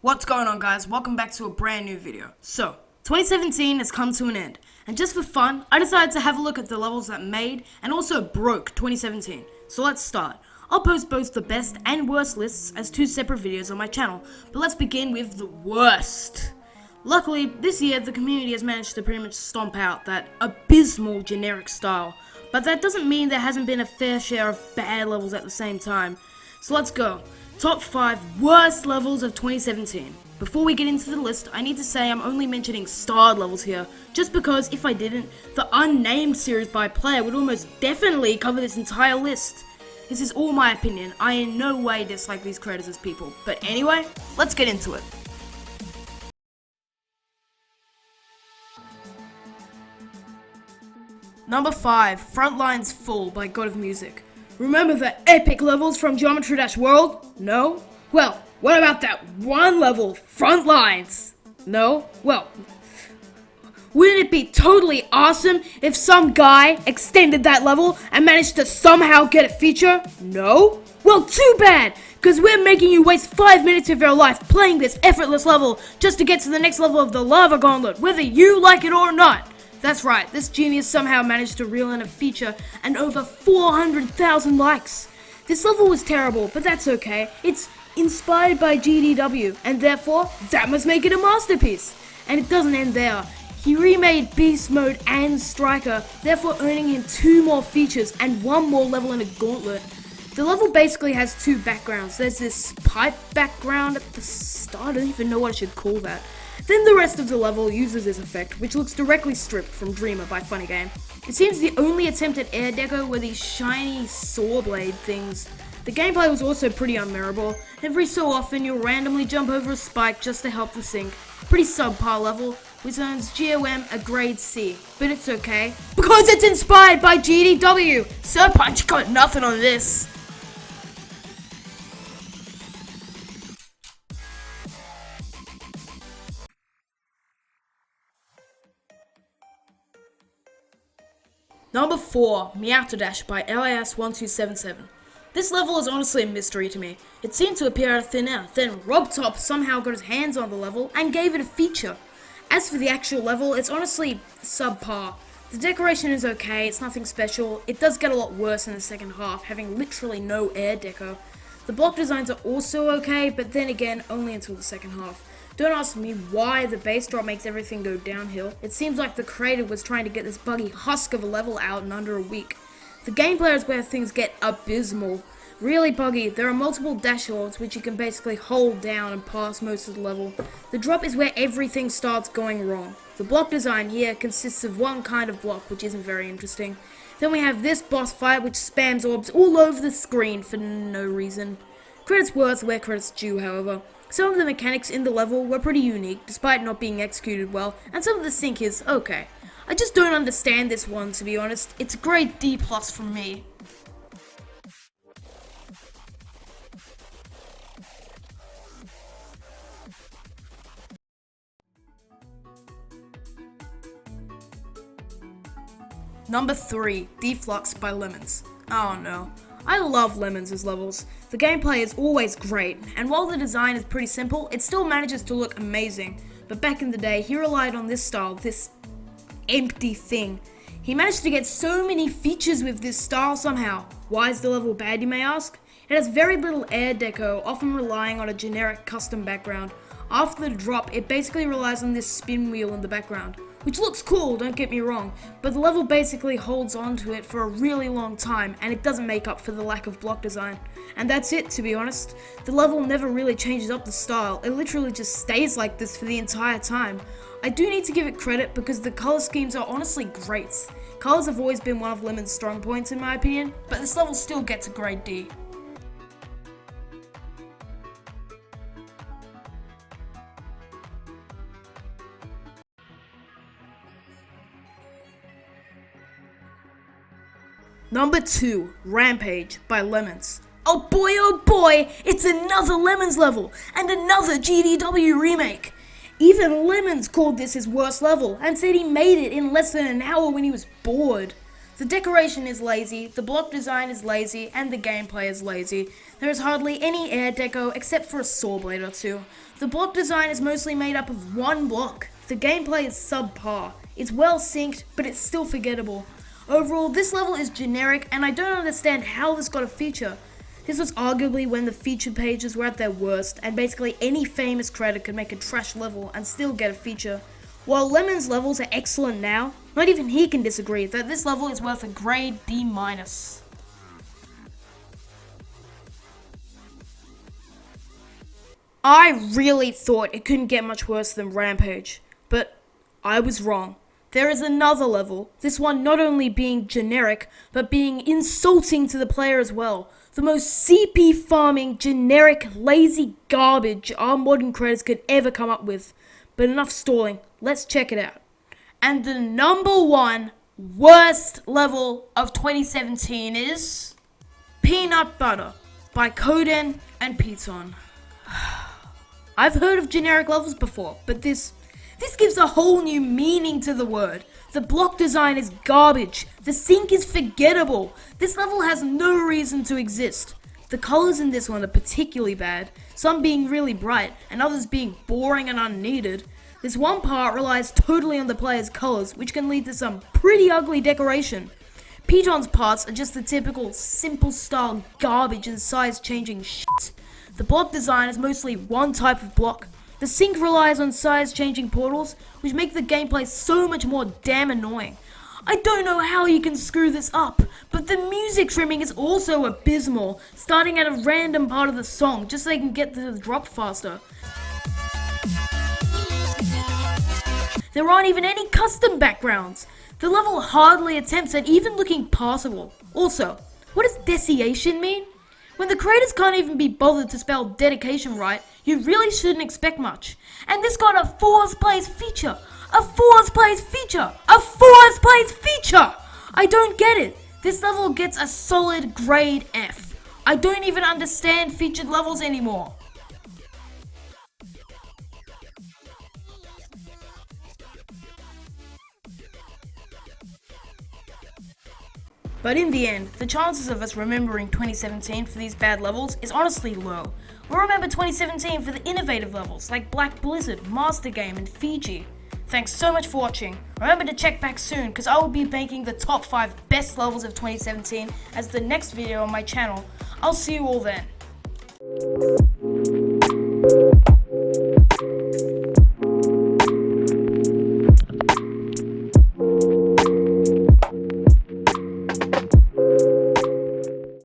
What's going on, guys? Welcome back to a brand new video. So, 2017 has come to an end, and just for fun, I decided to have a look at the levels that made and also broke 2017. So let's start. I'll post both the best and worst lists as two separate videos on my channel, but let's begin with the worst. Luckily, this year the community has managed to pretty much stomp out that abysmal generic style, but that doesn't mean there hasn't been a fair share of bad levels at the same time. So let's go. Top 5 worst levels of 2017. Before we get into the list, I need to say I'm only mentioning starred levels here, just because if I didn't, the unnamed series by player would almost definitely cover this entire list. This is all my opinion. I in no way dislike these creators as people. But anyway, let's get into it. Number 5, Frontlines Full by God of Music. Remember the epic levels from Geometry Dash World? No? Well, what about that one level, Frontlines? No? Well, wouldn't it be totally awesome if some guy extended that level and managed to somehow get a feature? No? Well, too bad, because we're making you waste 5 minutes of your life playing this effortless level just to get to the next level of the Lava Gauntlet, whether you like it or not. That's right, this genius somehow managed to reel in a feature and over 400,000 likes. This level was terrible, but that's okay. It's inspired by GDW, and therefore, that must make it a masterpiece. And it doesn't end there. He remade Beast Mode and Striker, therefore earning him 2 more features and 1 more level in a gauntlet. The level basically has 2 backgrounds. There's this pipe background at the start, I don't even know what I should call that. Then the rest of the level uses this effect, which looks directly stripped from Dreamer by Funny Game. It seems the only attempt at air deco were these shiny saw blade things. The gameplay was also pretty unmemorable. Every so often you'll randomly jump over a spike just to help the sync. Pretty subpar level, which earns GOM a grade C. But it's okay, because it's inspired by GDW! So Punch got nothing on this. Number 4, MEOWTERDASH by LAS1277. This level is honestly a mystery to me. It seemed to appear out of thin air, then RobTop somehow got his hands on the level and gave it a feature. As for the actual level, it's honestly subpar. The decoration is okay, it's nothing special. It does get a lot worse in the second half, having literally no air deco. The block designs are also okay, but then again, only until the second half. Don't ask me why the bass drop makes everything go downhill. It seems like the creator was trying to get this buggy husk of a level out in under a week. The gameplay is where things get abysmal. Really buggy. There are multiple dash holds which you can basically hold down and pass most of the level. The drop is where everything starts going wrong. The block design here consists of one kind of block, which isn't very interesting. Then we have this boss fight which spams orbs all over the screen for no reason. Credit's worth where credit's due, however. Some of the mechanics in the level were pretty unique, despite not being executed well, and some of the sync is okay. I just don't understand this one, to be honest. It's a grade D+ from me. Number 3, DEFLUX by Lemons. Oh no. I love Lemons' levels. The gameplay is always great, and while the design is pretty simple, it still manages to look amazing. But back in the day, he relied on this style, this empty thing. He managed to get so many features with this style somehow. Why is the level bad, you may ask? It has very little air deco, often relying on a generic custom background. After the drop, it basically relies on this spin wheel in the background, which looks cool, don't get me wrong, but the level basically holds on to it for a really long time, and it doesn't make up for the lack of block design. And that's it, to be honest. The level never really changes up the style, it literally just stays like this for the entire time. I do need to give it credit because the color schemes are honestly great. Colors have always been one of Lemon's strong points in my opinion, but this level still gets a grade D. Number 2, Rampage by Lemons. Oh boy, it's another Lemons level, and another GDW remake. Even Lemons called this his worst level, and said he made it in less than an hour when he was bored. The decoration is lazy, the block design is lazy, and the gameplay is lazy. There is hardly any air deco except for a saw blade or two. The block design is mostly made up of one block. The gameplay is subpar. It's well synced, but it's still forgettable. Overall, this level is generic, and I don't understand how this got a feature. This was arguably when the feature pages were at their worst, and basically any famous creator could make a trash level and still get a feature. While Lemon's levels are excellent now, not even he can disagree that this level is worth a grade D-. I really thought it couldn't get much worse than Rampage, but I was wrong. There is another level, this one not only being generic, but being insulting to the player as well. The most CP farming, generic, lazy garbage our modern creators could ever come up with. But enough stalling, let's check it out. And the number one worst level of 2017 is Peanut Butter by CODEN and PETON. I've heard of generic levels before, but this gives a whole new meaning to the word. The block design is garbage. The sync is forgettable. This level has no reason to exist. The colors in this one are particularly bad, some being really bright and others being boring and unneeded. This one part relies totally on the player's colors, which can lead to some pretty ugly decoration. PETON's parts are just the typical simple style garbage and size changing shit. The block design is mostly one type of block. The sync relies on size changing portals, which make the gameplay so much more damn annoying. I don't know how you can screw this up, but the music trimming is also abysmal, starting at a random part of the song just so they can get to the drop faster. There aren't even any custom backgrounds. The level hardly attempts at even looking passable. Also, what does desiccation mean? When the creators can't even be bothered to spell dedication right, you really shouldn't expect much. And this got a 4th place feature! A 4th place feature! A 4th place feature! I don't get it. This level gets a solid grade F. I don't even understand featured levels anymore. But in the end, the chances of us remembering 2017 for these bad levels is honestly low. We'll remember 2017 for the innovative levels like Black Blizzard, Master Game, and Fiji. Thanks so much for watching. Remember to check back soon because I will be making the top 5 best levels of 2017 as the next video on my channel. I'll see you all then.